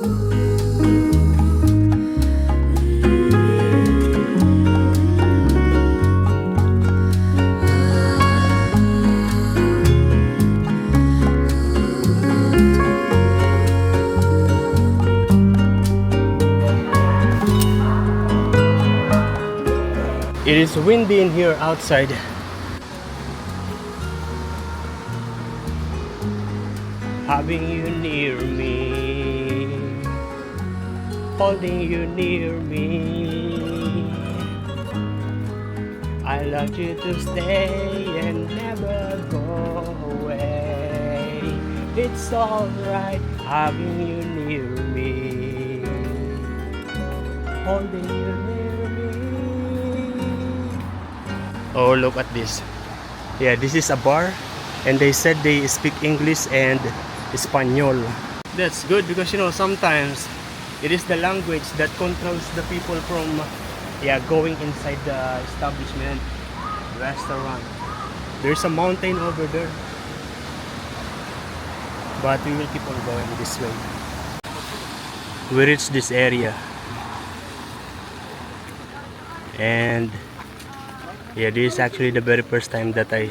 It is windy in here outside. Having you near me, holding you near me. I want you to stay and never go away. It's alright having you near me, holding you near me. Oh, look at this. Yeah, this is a bar, and they said they speak English and Espanol. That's good because, you know, sometimes it is the language that controls the people from going inside the establishment, restaurant. There's a mountain over there, but we will keep on going this way. We reached this area, and yeah, this is actually the very first time that I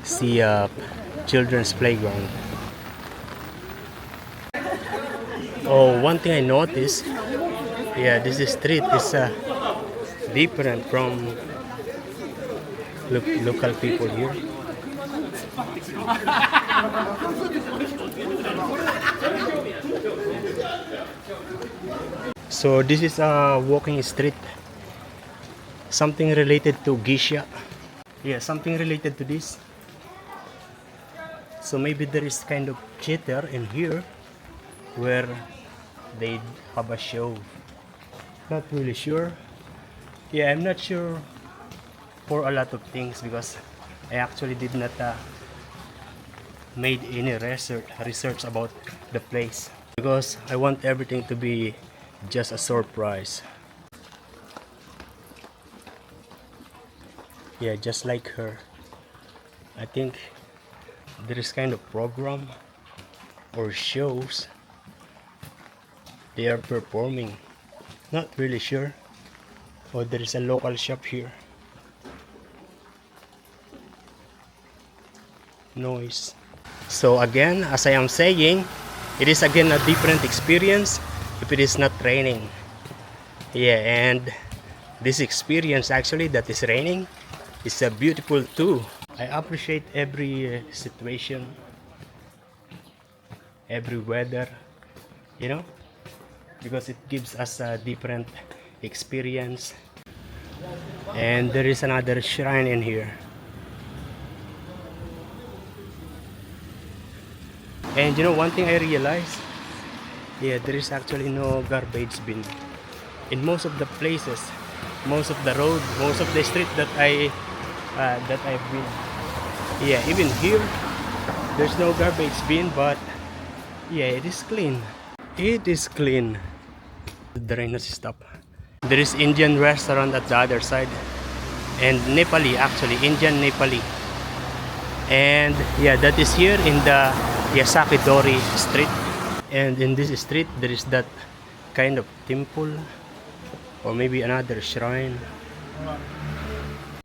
see a children's playground. Oh, one thing I noticed, yeah, this street is different from local people here. So this is a walking street, something related to geisha. Yeah, something related to this. So maybe there is kind of theater in here where they have a show. Not really sure. Yeah, I'm not sure for a lot of things because I actually did not made any research about the place because I want everything to be just a surprise. Yeah, just like her. I think there is kind of program or shows they are performing. Not really sure. Oh, there is a local shop here. Noise. So again, as I am saying, it is again a different experience if it is not raining. Yeah, and this experience actually that is raining is beautiful too. I appreciate every situation, every weather, you know, because it gives us a different experience. And there is another shrine in here. And you know, one thing I realized, yeah, there is actually no garbage bin in most of the places, most of the road, most of the street that I've been. Yeah, even here there's no garbage bin, but yeah, it is clean. It is clean. The rain has stopped. There is Indian restaurant at the other side, and Nepali, actually Indian Nepali. And yeah, that is here in the Yasaki Dori street. And in this street there is that kind of temple or maybe another shrine.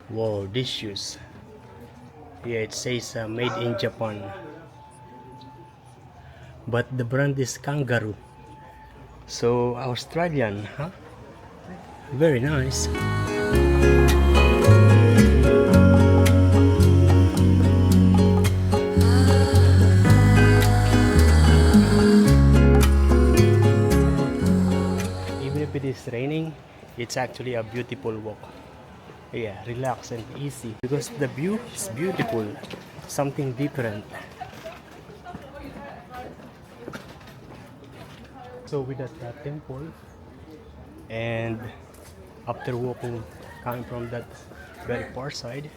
Whoa, these shoes. Yeah, it says made in Japan, but the brand is Kangaroo, so Australian, huh? Very nice. Even if it is raining, it's actually a beautiful walk. Yeah, relax and easy because the view is beautiful, something different. So with that temple, and after walking, coming from that very far side,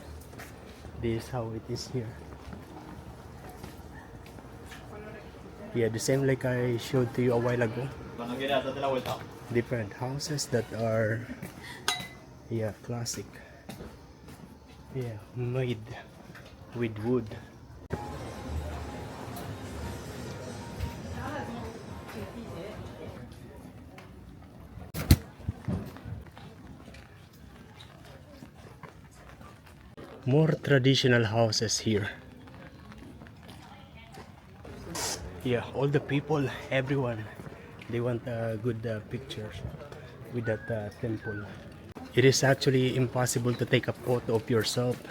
this is how it is here. Yeah, the same like I showed to you a while ago. Different houses that are, yeah, classic. Yeah, made with wood. More traditional houses here. Yeah, all the people, everyone, they want good pictures with that temple. It is actually impossible to take a photo of yourself,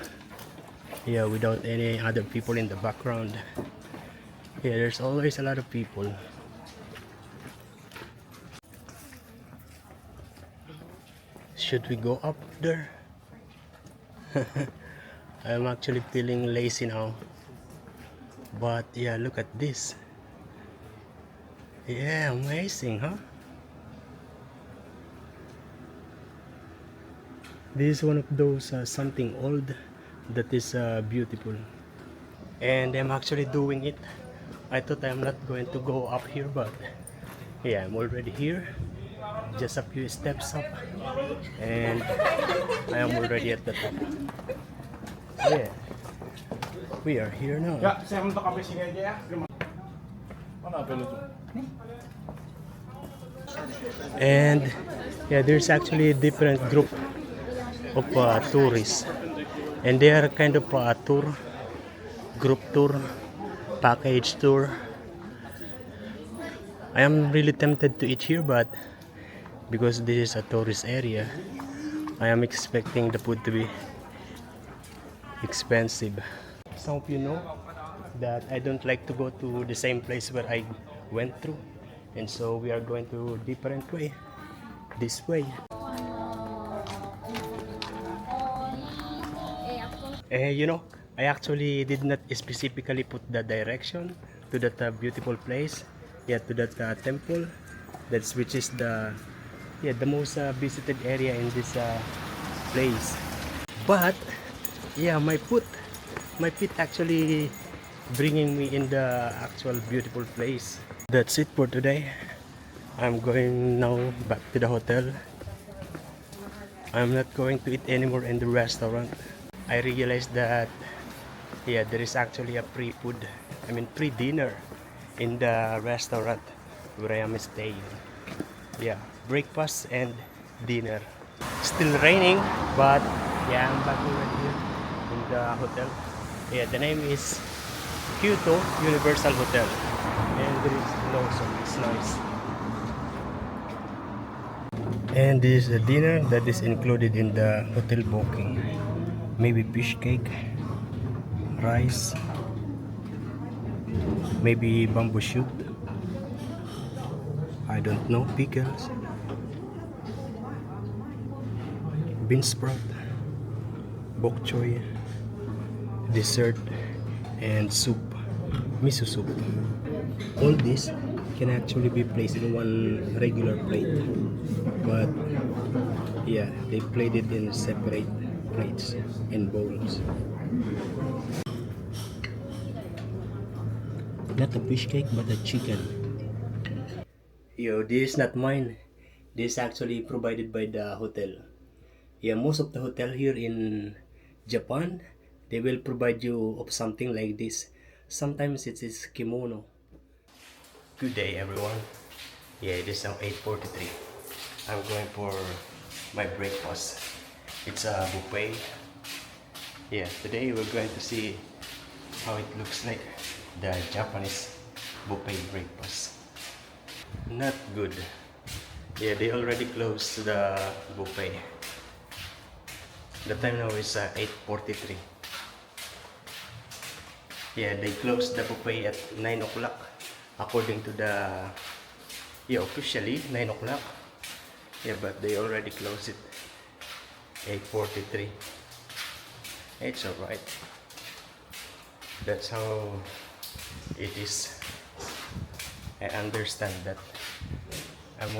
yeah, without any other people in the background. Yeah, there's always a lot of people. Should we go up there? I'm actually feeling lazy now. But yeah, look at this. Yeah, amazing, huh? This is one of those something old that is beautiful. And I'm actually doing it. I thought I'm not going to go up here, but yeah, I'm already here. Just a few steps up, and I am already at the top. Yeah, we are here now. And yeah, there's actually a different group of tourists, and they are kind of tour, group tour, package tour. I am really tempted to eat here, but because this is a tourist area, I am expecting the food to be expensive. Some of you know that I don't like to go to the same place where I went through, and so we are going to different way, this way. You know, I actually did not specifically put the direction to that beautiful place, yeah, to that temple, that's which is the the most visited area in this place. But yeah, my feet actually bringing me in the actual beautiful place. That's it for today. I'm going now back to the hotel. I'm not going to eat anymore in the restaurant. I realized that yeah, there is actually a free food, I mean free dinner in the restaurant where I am staying. Yeah, breakfast and dinner. Still raining, but yeah, I'm back already here in the hotel. Yeah, the name is Kyoto Universal Hotel, and there is no sun. It's nice. And this is the dinner that is included in the hotel booking. Maybe fish cake, rice, maybe bamboo shoot. I don't know, pickles, bean sprout, bok choy, dessert, and soup, miso soup. All this can actually be placed in one regular plate, but yeah, they played it in separate plates and bowls. Not a fish cake, but a chicken. Yo, this is not mine. This is actually provided by the hotel. Yeah, most of the hotel here in Japan, they will provide you of something like this. Sometimes it is kimono. Good day, everyone. Yeah, it is now 8:43. I'm going for my breakfast. It's a buffet. Yeah, today we're going to see how it looks like, the Japanese buffet breakfast. Not good. Yeah, they already closed the buffet. The time now is 8:43. Yeah, they closed the buffet at 9 o'clock. According to the, yeah, officially 9 o'clock. Yeah, but they already closed it 8:43. It's alright. That's how it is. I understand that. I'm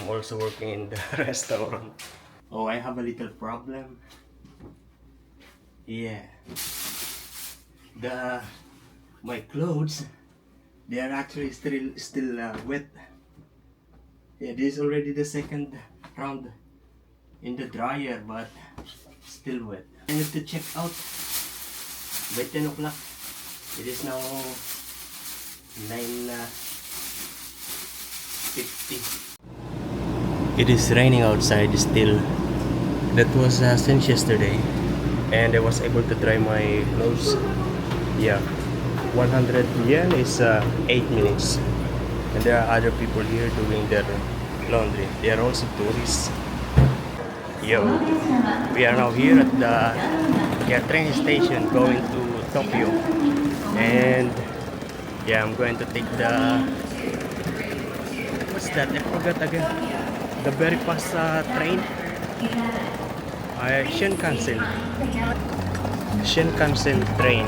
also working in the restaurant. Oh, I have a little problem. Yeah. My clothes, they are actually still wet. Yeah, this is already the second round in the dryer, but still wet. I need to check out by 10 o'clock. It is now 9:50. It is raining outside still. That was since yesterday. and I was able to dry my clothes. Yeah, 100 yen is 8 minutes. And there are other people here doing their laundry. They are also tourists. Yo, we are now here at the train station going to Tokyo. And yeah, I'm going to take the, what's that? I forgot again. The very fast train. Shinkansen. Shinkansen train.